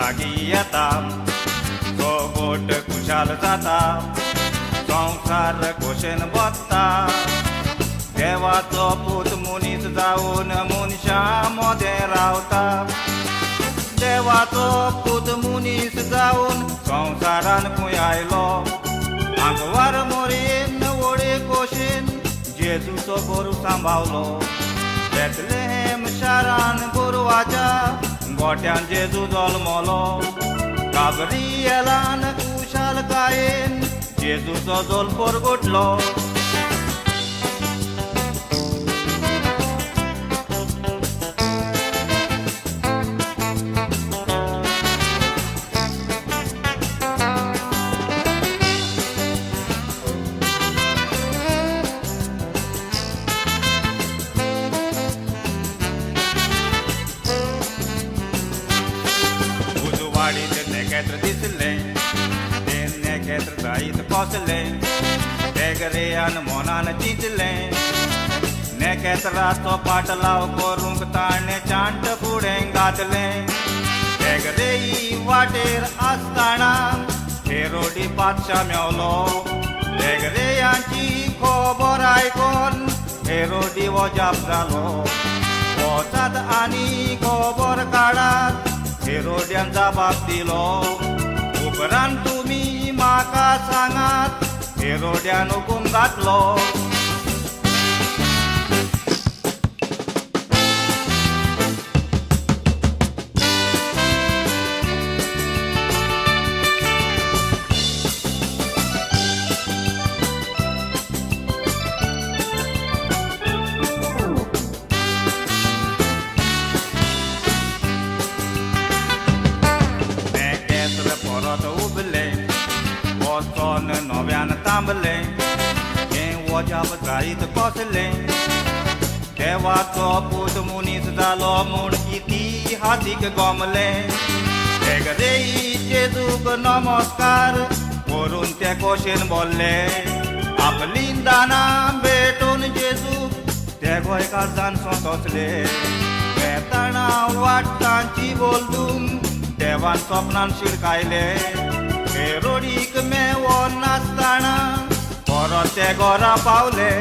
लागीं येता सोबत खुशाल जाता संसार खोशेन बसता देवाचो पूत मनीस जावन मनशां मोदें रावता देवाचो पूत मनीस जावन संवसारान खंय आयलो आंगवार मोरेन वडे कोशेन जेजूचो गोरू सांबावलो बेतलेहेम शारान गोरवाच्या गोट्यान जेजू जल्मलो गाब्रिएलान कुशालकायेन जेजूचो जोल परगटलो वाडीत नेकेत्र दिसलें तें नेकेत्र जायत कोसलें तेगरेयान मोनान चिंतलें नेकेत्राचो पाटलाव करूंक ताणें चांट फुडें घातलें तेगरेई वाटेर आसतना हेरोडी पातशा मेवलो तेगरेयांची खबर आयकोन हेरोडी वजाप जालो वचात आनी खबर काडात हेरोड्यान जबाब दिलो उपरांत तुमी म्हाका सांगात हेरोड्यान हुकूम घातलो वचोन नव्यान थांबलें हें वजाप जायत कोसलें देवाचो पूत मनीस जालो म्हूण इतिहासीक गोमलें तेगरेई जेजूक नमस्कार करून ते कोशेन बोल्ले आपली दानां भेटून जेजूक ते गोंयकारान सोंसले वेताळां वाटतांची बोलदूम देवान सपनान शिरकायले हेरोडीक मेवो नासतना परत ते घरा पावले